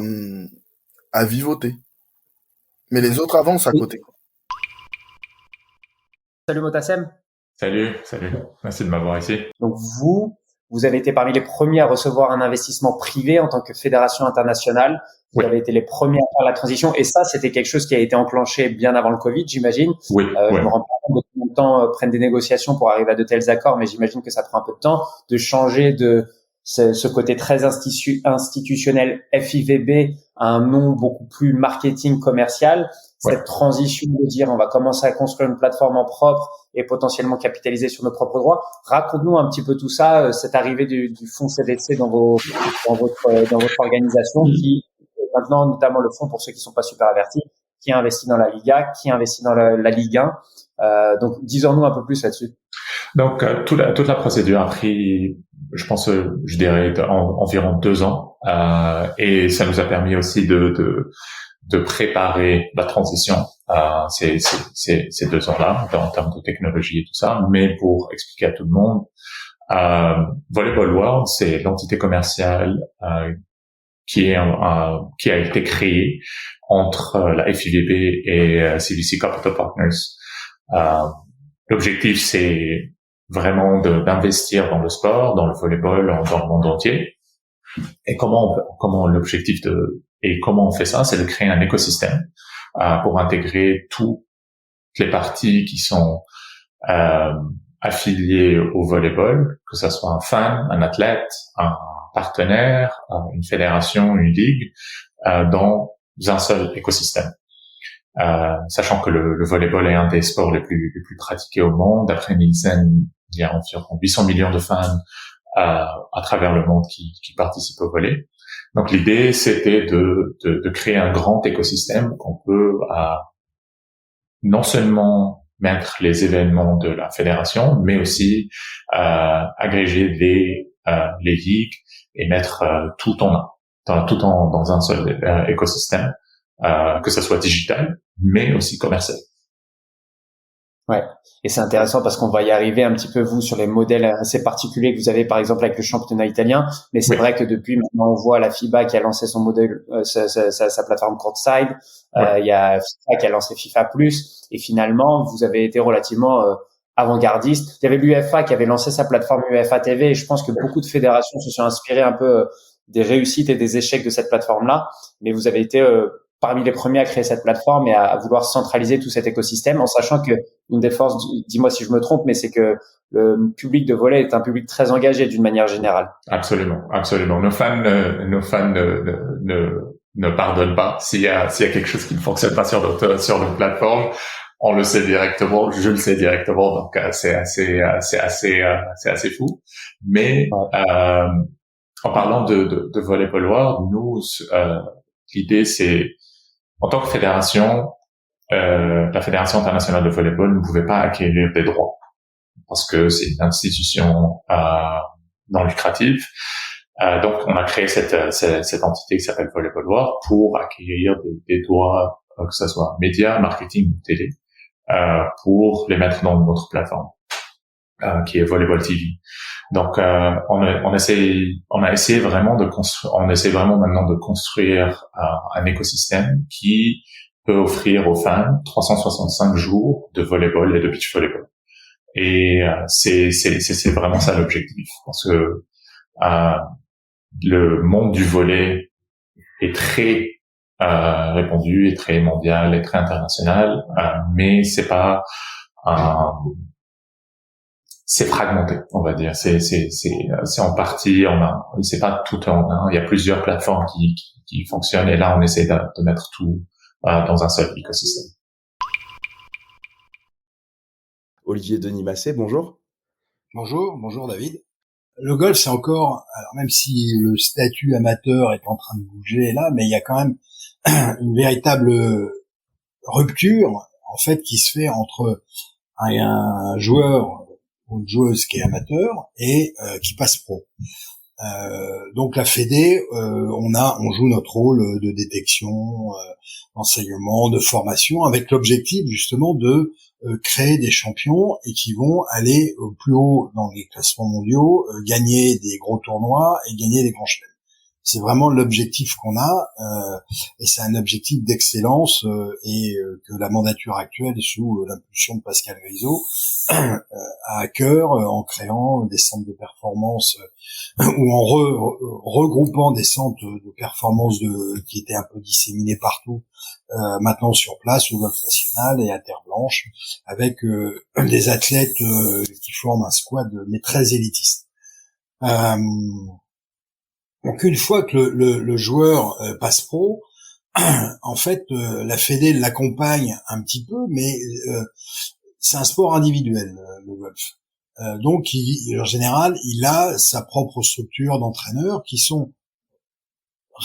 vivoter. Mais les autres avancent à côté. Salut Motassem. Salut. Merci de m'avoir ici. Donc vous avez été parmi les premiers à recevoir un investissement privé en tant que fédération internationale. Vous avez été les premiers à faire la transition. Et ça, c'était quelque chose qui a été enclenché bien avant le Covid, j'imagine. Oui. Je me rends pas compte de combien de temps prennent des négociations pour arriver à de tels accords, mais j'imagine que ça prend un peu de temps de changer de ce côté très institutionnel FIVB un nom beaucoup plus marketing commercial. Cette transition de dire on va commencer à construire une plateforme en propre et potentiellement capitaliser sur nos propres droits. Raconte-nous un petit peu tout ça, cette arrivée du fonds CVC dans votre organisation qui maintenant, notamment le fonds pour ceux qui sont pas super avertis, qui a investi dans la Liga, qui a investi dans la Ligue 1. Donc, dis-en-nous un peu plus là-dessus. Donc, toute la procédure a pris, je pense, je dirais environ 2 ans, et ça nous a permis aussi de préparer la transition ces 2 ans-là en termes de technologie et tout ça. Mais pour expliquer à tout le monde, Volleyball World, c'est l'entité commerciale qui a été créée entre la FIVB et CVC Capital Partners. L'objectif, c'est vraiment d'investir dans le sport, dans le volleyball, dans le monde entier. Et comment on fait ça, c'est de créer un écosystème pour intégrer toutes les parties qui sont affiliées au volleyball, que ça soit un fan, un athlète, un partenaire, une fédération, une ligue, dans un seul écosystème. Sachant que le volleyball est un des sports les plus pratiqués au monde. D'après Nielsen, il y a environ 800 millions de fans à travers le monde qui participent au volley. Donc l'idée, c'était de créer un grand écosystème qu'on peut non seulement mettre les événements de la fédération, mais aussi agréger les ligues et mettre tout dans un seul écosystème, que ça soit digital, mais aussi commercial. Ouais. Et c'est intéressant parce qu'on va y arriver un petit peu, vous, sur les modèles assez particuliers que vous avez, par exemple, avec le championnat italien. Mais c'est vrai que depuis maintenant, on voit la FIBA qui a lancé son modèle, sa plateforme Courtside. Il y a FIFA qui a lancé FIFA Plus. Et finalement, vous avez été relativement avant-gardiste. Il y avait l'UEFA qui avait lancé sa plateforme UEFA TV. Et je pense que beaucoup de fédérations se sont inspirées un peu des réussites et des échecs de cette plateforme-là. Mais vous avez été parmi les premiers à créer cette plateforme et à vouloir centraliser tout cet écosystème, en sachant que une des forces, dis-moi si je me trompe, mais c'est que le public de volley est un public très engagé d'une manière générale. Absolument. Nos fans ne pardonnent pas s'il y a quelque chose qui ne fonctionne pas sur notre plateforme. On le sait directement, je le sais directement, donc c'est assez fou. Mais en parlant de Volleyball World, nous l'idée c'est, en tant que fédération, la Fédération internationale de volleyball ne pouvait pas acquérir des droits parce que c'est une institution non lucrative. Donc, on a créé cette entité qui s'appelle Volleyball World pour acquérir des droits, que ce soit médias, marketing ou télé, pour les mettre dans notre plateforme, qui est Volleyball TV. Donc, on essaie vraiment maintenant de construire un écosystème qui peut offrir aux fans 365 jours de volleyball et de beach volleyball. Et c'est vraiment ça l'objectif, parce que le monde du volley est très répandu, et très mondial, et très international, mais c'est pas c'est fragmenté, on va dire. C'est en partie, c'est pas tout en un. Il y a plusieurs plateformes qui fonctionnent, et là on essaie de mettre tout dans un seul écosystème. Olivier Denis Massé, bonjour. Bonjour David. Le golf, c'est encore, alors même si le statut amateur est en train de bouger là, mais il y a quand même une véritable rupture en fait qui se fait entre un joueur ou une joueuse qui est amateur et qui passe pro. Donc la Fédé, on joue notre rôle de détection, d'enseignement, de formation, avec l'objectif justement de créer des champions et qui vont aller au plus haut dans les classements mondiaux, gagner des gros tournois et gagner des grands chelems. C'est vraiment l'objectif qu'on a, et c'est un objectif d'excellence et que la mandature actuelle, sous l'impulsion de Pascal Grisot, a à cœur en créant des centres de performance ou en regroupant des centres de performance qui étaient un peu disséminés partout, maintenant sur place au Golf National et à Terre Blanche, avec des athlètes qui forment un squad mais très élitiste. Donc une fois que le joueur passe pro, en fait, la Fédé l'accompagne un petit peu, mais c'est un sport individuel, le golf. Donc, en général, il a sa propre structure d'entraîneurs qui sont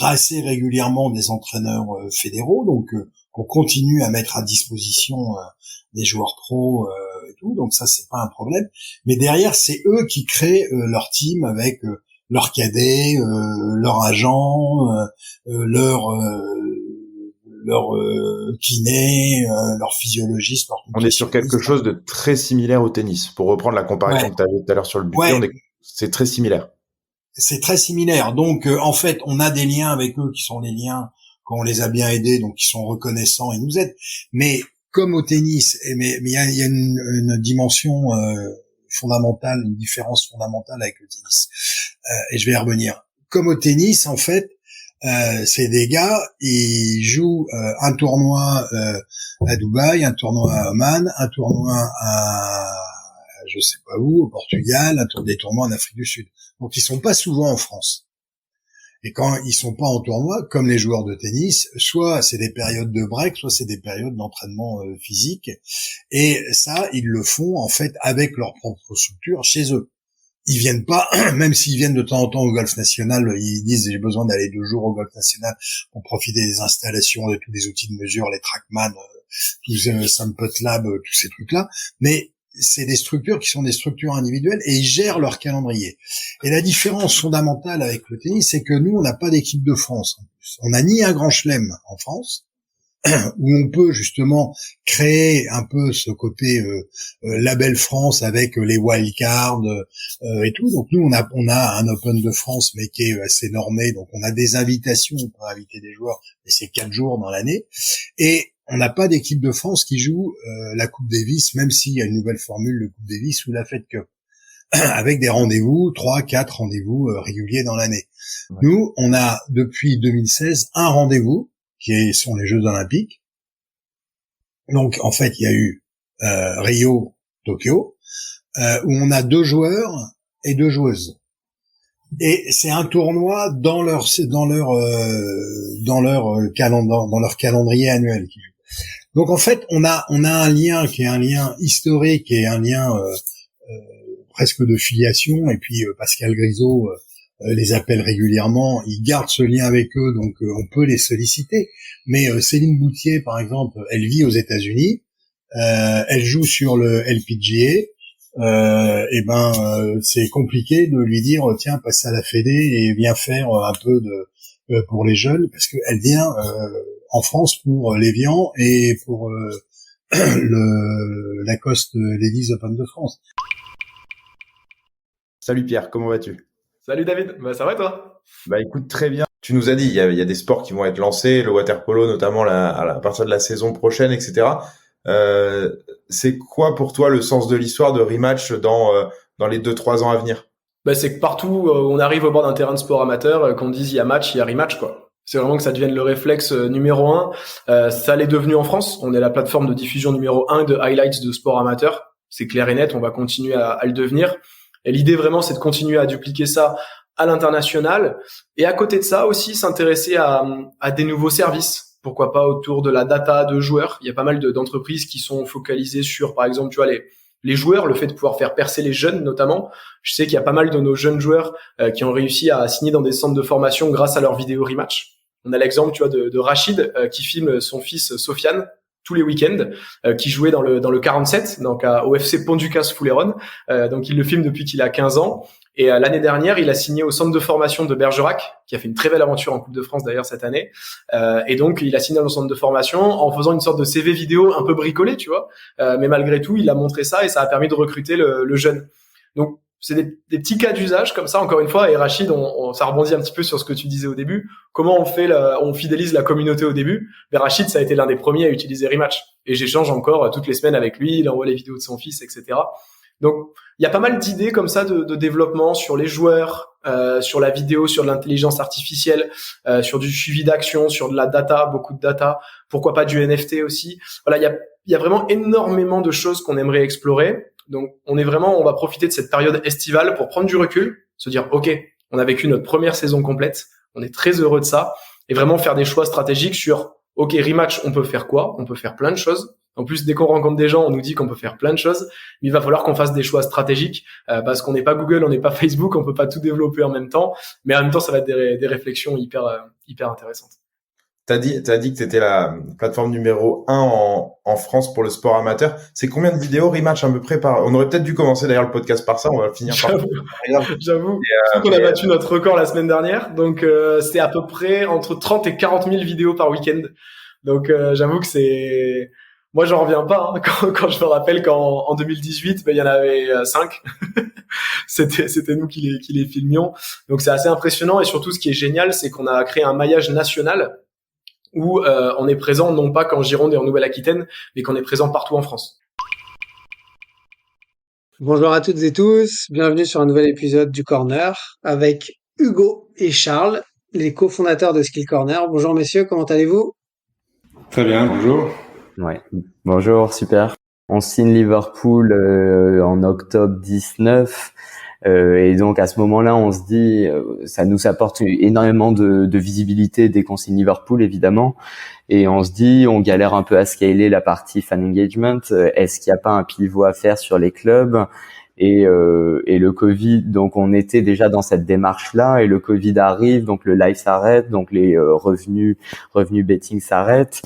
assez régulièrement des entraîneurs fédéraux, donc qu'on continue à mettre à disposition des joueurs pros et tout, donc ça c'est pas un problème. Mais derrière, c'est eux qui créent leur team avec leurs cadets, leurs agents, leur kiné, leur physiologiste. On est sur quelque chose de très similaire au tennis. Pour reprendre la comparaison que tu avais tout à l'heure sur le buffet, c'est très similaire. C'est très similaire. Donc, en fait, on a des liens avec eux qui sont les liens quand on les a bien aidés, donc ils sont reconnaissants et nous aident. Mais comme au tennis, mais il y a une dimension fondamentale, une différence fondamentale avec le tennis. Et je vais y revenir. Comme au tennis, en fait, c'est des gars, ils jouent un tournoi à Dubaï, un tournoi à Oman, un tournoi à je sais pas où, au Portugal, des tournois en Afrique du Sud. Donc ils sont pas souvent en France. Et quand ils sont pas en tournoi, comme les joueurs de tennis, soit c'est des périodes de break, soit c'est des périodes d'entraînement physique. Et ça, ils le font en fait avec leur propre structure chez eux. Ils viennent pas, même s'ils viennent de temps en temps au golf national, ils disent j'ai besoin d'aller 2 jours au golf national pour profiter des installations, de tous les outils de mesure, les Trackman, tous SamputLab, tous ces trucs-là. Mais c'est des structures qui sont des structures individuelles et ils gèrent leur calendrier. Et la différence fondamentale avec le tennis, c'est que nous, on n'a pas d'équipe de France. En plus. On n'a ni un grand chelem en France, où on peut justement créer un peu ce côté label France avec les wildcards et tout. Donc nous, on a un Open de France, mais qui est assez normé. Donc on a des invitations pour inviter des joueurs, mais c'est 4 jours dans l'année. Et on n'a pas d'équipe de France qui joue la Coupe Davis, même s'il y a une nouvelle formule de Coupe Davis ou la Fed Cup, avec des rendez-vous, 3-4 rendez-vous réguliers dans l'année. Ouais. Nous, on a depuis 2016 un rendez-vous, qui sont les Jeux Olympiques. Donc, en fait, il y a eu Rio, Tokyo, où on a 2 joueurs et 2 joueuses. Et c'est un tournoi dans leur calendrier annuel. Donc en fait, on a un lien qui est un lien historique et un lien presque de filiation. Et puis Pascal Grisot les appelle régulièrement. Il garde ce lien avec eux, donc on peut les solliciter. Mais Céline Boutier, par exemple, elle vit aux États-Unis. Elle joue sur le LPGA. C'est compliqué de lui dire tiens, passe à la Fédé et viens faire un peu de pour les jeunes, parce qu'elle vient en France pour l'Évian et pour le Lacoste Ladies Open de France. Salut Pierre, comment vas-tu? Salut David, ça va et toi? Écoute, très bien. Tu nous as dit il y a des sports qui vont être lancés, le waterpolo notamment à partir de la saison prochaine, etc. C'est quoi pour toi le sens de l'histoire de Rematch dans les 2-3 ans à venir? C'est que partout où on arrive au bord d'un terrain de sport amateur, qu'on dise il y a match, il y a Rematch, quoi. C'est vraiment que ça devienne le réflexe numéro 1. Ça l'est devenu en France. On est la plateforme de diffusion numéro 1 de highlights de sport amateur. C'est clair et net, on va continuer à le devenir. Et l'idée vraiment, c'est de continuer à dupliquer ça à l'international. Et à côté de ça aussi, s'intéresser à des nouveaux services. Pourquoi pas autour de la data de joueurs. Il y a pas mal d'entreprises qui sont focalisées sur, par exemple, tu vois, les joueurs, le fait de pouvoir faire percer les jeunes notamment. Je sais qu'il y a pas mal de nos jeunes joueurs qui ont réussi à signer dans des centres de formation grâce à leur vidéo Rematch. On a l'exemple, tu vois, de Rachid qui filme son fils Sofiane tous les week-ends, qui jouait dans le 47, donc au FC Pont-du-Casse-Fouléronne. Donc il le filme depuis qu'il a 15 ans. Et l'année dernière, il a signé au centre de formation de Bergerac, qui a fait une très belle aventure en Coupe de France d'ailleurs cette année. Et donc, il a signé dans le centre de formation en faisant une sorte de CV vidéo un peu bricolé, tu vois. Mais malgré tout, il a montré ça et ça a permis de recruter le jeune. Donc, c'est des petits cas d'usage comme ça, encore une fois. Et Rachid, ça rebondit un petit peu sur ce que tu disais au début. Comment on fidélise la communauté au début? Mais Rachid, ça a été l'un des premiers à utiliser Rematch. Et j'échange encore toutes les semaines avec lui. Il envoie les vidéos de son fils, etc. Donc, il y a pas mal d'idées comme ça de développement sur les joueurs, sur la vidéo, sur de l'intelligence artificielle, sur du suivi d'action, sur de la data, beaucoup de data. Pourquoi pas du NFT aussi. Voilà, il y a vraiment énormément de choses qu'on aimerait explorer. Donc, on va profiter de cette période estivale pour prendre du recul, se dire, OK, on a vécu notre première saison complète. On est très heureux de ça. et vraiment faire des choix stratégiques sur ok, rematch, on peut faire quoi? On peut faire plein de choses. En plus, dès qu'on rencontre des gens, on nous dit qu'on peut faire plein de choses, mais il va falloir qu'on fasse des choix stratégiques parce qu'on n'est pas Google, on n'est pas Facebook, on peut pas tout développer en même temps, mais en même temps, ça va être des réflexions hyper intéressantes. T'as dit que t'étais la plateforme numéro 1 en France pour le sport amateur. C'est combien de vidéos rematch à peu près par... On aurait peut-être dû commencer d'ailleurs le podcast par ça, on va le finir par... J'avoue. On a battu notre record la semaine dernière, donc c'est à peu près entre 30 et 40 000 vidéos par week-end. Donc j'avoue que c'est... Moi, j'en reviens pas, hein, quand je me rappelle qu'en 2018, il y en avait 5. C'était nous qui les filmions. Donc c'est assez impressionnant, et surtout ce qui est génial, c'est qu'on a créé un maillage national où on est présent non pas qu'en Gironde et en Nouvelle-Aquitaine, mais qu'on est présent partout en France. Bonjour à toutes et tous, bienvenue sur un nouvel épisode du Corner avec Hugo et Charles, les cofondateurs de Skill Corner. Bonjour messieurs, comment allez-vous? Très bien, bonjour. Ouais, bonjour, super. On signe Liverpool en octobre 19. Et donc à ce moment-là, on se dit, ça nous apporte énormément de visibilité dès qu'on signe Liverpool, évidemment. Et on se dit, on galère un peu à scaler la partie fan engagement. Est-ce qu'il n'y a pas un pivot à faire sur les clubs? Et le Covid, donc on était déjà dans cette démarche-là. Et le Covid arrive, donc le live s'arrête, donc les revenus betting s'arrêtent.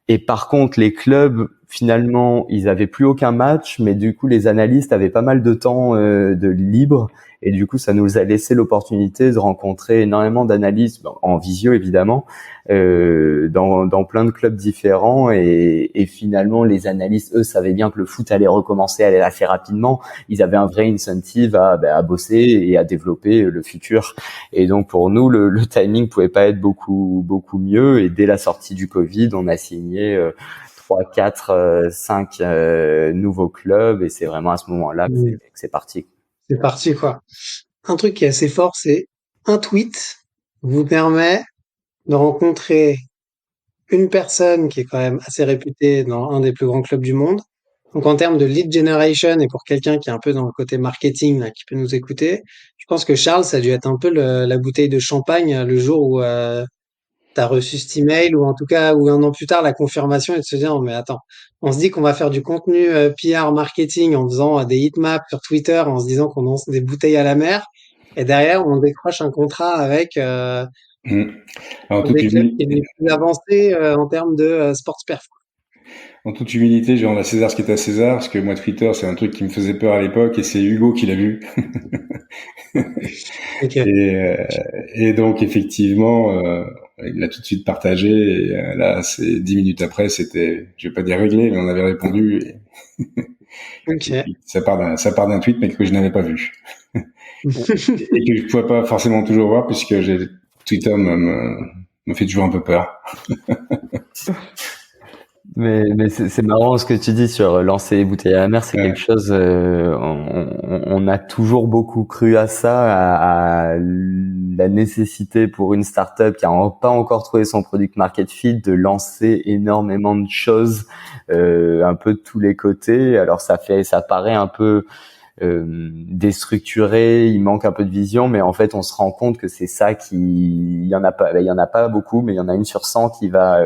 Et par contre, les clubs, finalement, ils avaient plus aucun match, mais du coup, les analystes avaient pas mal de temps de libre, et du coup, ça nous a laissé l'opportunité de rencontrer énormément d'analystes, en visio évidemment, dans plein de clubs différents, et finalement, les analystes, eux, savaient bien que le foot allait recommencer assez rapidement. Ils avaient un vrai incentive à bosser et à développer le futur. Et donc, pour nous, le timing pouvait pas être beaucoup mieux, et dès la sortie du Covid, on a signé 3, 4, 5 nouveaux clubs, et c'est vraiment à ce moment-là que c'est parti. C'est parti, quoi. Un truc qui est assez fort, c'est un tweet vous permet de rencontrer une personne qui est quand même assez réputée dans un des plus grands clubs du monde. Donc en termes de lead generation, et pour quelqu'un qui est un peu dans le côté marketing, là, qui peut nous écouter, je pense que Charles, ça a dû être un peu la bouteille de champagne le jour où t'as reçu cet email, ou en tout cas, ou un an plus tard, la confirmation, et de se dire, oh, mais attends, on se dit qu'on va faire du contenu PR marketing en faisant des heatmaps sur Twitter, en se disant qu'on lance des bouteilles à la mer, et derrière, on décroche un contrat avec Alors, des clubs qui est les plus avancés en termes de sports perf. En toute humilité, je rends à César ce qui est à César, parce que moi, Twitter, c'est un truc qui me faisait peur à l'époque, et c'est Hugo qui l'a vu. Okay. Et donc, effectivement, il l'a tout de suite partagé, et là, c'est 10 minutes après, c'était, je vais pas dire réglé, mais on avait répondu, Okay. Et puis, ça part d'un tweet, mais que je n'avais pas vu. Et que je pouvais pas forcément toujours voir, puisque Twitter me fait toujours un peu peur. Mais c'est marrant ce que tu dis sur lancer les bouteilles à la mer, c'est quelque chose, on a toujours beaucoup cru à ça, à la nécessité pour une startup qui a pas encore trouvé son product market fit de lancer énormément de choses, un peu de tous les côtés. Alors ça paraît un peu déstructuré, il manque un peu de vision, mais en fait on se rend compte que c'est ça il y en a pas beaucoup, mais il y en a une sur 100 qui va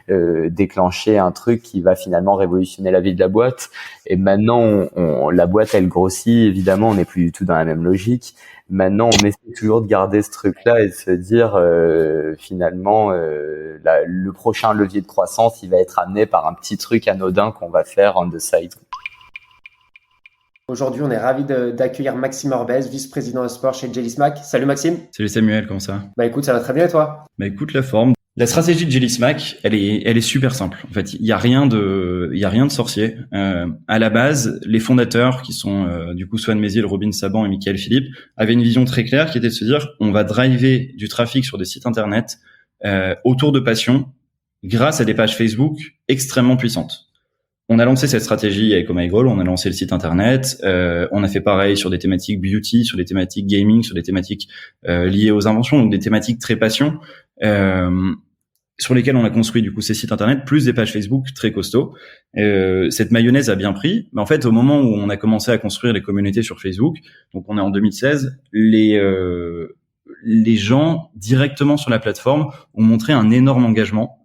déclencher un truc qui va finalement révolutionner la vie de la boîte. Et maintenant la boîte elle grossit, évidemment on n'est plus du tout dans la même logique. Maintenant on essaie toujours de garder ce truc là et de se dire finalement le prochain levier de croissance il va être amené par un petit truc anodin qu'on va faire on the side. Aujourd'hui, on est ravis d'accueillir Maxime Orbès, vice-président de sport chez Jelly Smack. Salut Maxime. Salut Samuel, comment ça? Bah écoute, ça va très bien et toi? Bah écoute, la forme. La stratégie de Jelly Smack, elle est super simple. En fait, il y a rien de sorcier. À la base, les fondateurs, qui sont du coup Swan Méziel, Robin Saban et Michael Philippe, avaient une vision très claire qui était de se dire, on va driver du trafic sur des sites internet autour de passion grâce à des pages Facebook extrêmement puissantes. On a lancé cette stratégie avec Omegle, on a lancé le site internet, on a fait pareil sur des thématiques beauty, sur des thématiques gaming, sur des thématiques liées aux inventions, donc des thématiques très passion, sur lesquelles on a construit du coup ces sites internet, plus des pages Facebook très costauds. Cette mayonnaise a bien pris, mais en fait au moment où on a commencé à construire les communautés sur Facebook, donc on est en 2016, les gens directement sur la plateforme ont montré un énorme engagement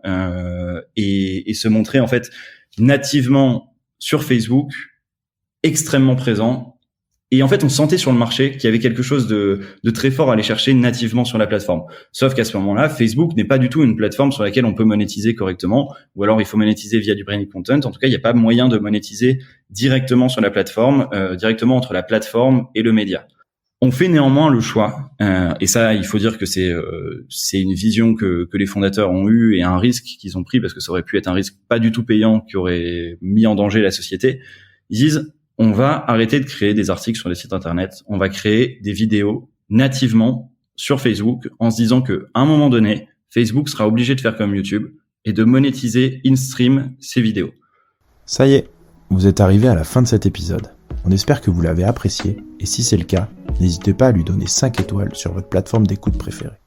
et se montraient en fait nativement sur Facebook, extrêmement présents. Et en fait, on sentait sur le marché qu'il y avait quelque chose de très fort à aller chercher nativement sur la plateforme. Sauf qu'à ce moment-là, Facebook n'est pas du tout une plateforme sur laquelle on peut monétiser correctement, ou alors il faut monétiser via du branded content. En tout cas, il n'y a pas moyen de monétiser directement sur la plateforme, directement entre la plateforme et le média. On fait néanmoins le choix, et ça, il faut dire que c'est une vision que les fondateurs ont eue et un risque qu'ils ont pris, parce que ça aurait pu être un risque pas du tout payant qui aurait mis en danger la société. Ils disent, on va arrêter de créer des articles sur les sites internet, on va créer des vidéos nativement sur Facebook en se disant que à un moment donné, Facebook sera obligé de faire comme YouTube et de monétiser in-stream ces vidéos. Ça y est, vous êtes arrivé à la fin de cet épisode. On espère que vous l'avez apprécié et si c'est le cas, n'hésitez pas à lui donner 5 étoiles sur votre plateforme d'écoute préférée.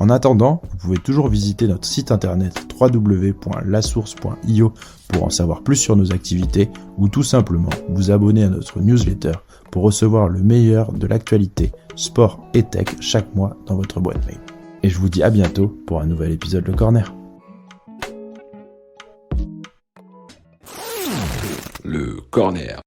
En attendant, vous pouvez toujours visiter notre site internet www.lasource.io pour en savoir plus sur nos activités ou tout simplement vous abonner à notre newsletter pour recevoir le meilleur de l'actualité, sport et tech chaque mois dans votre boîte mail. Et je vous dis à bientôt pour un nouvel épisode Le Corner. Le Corner.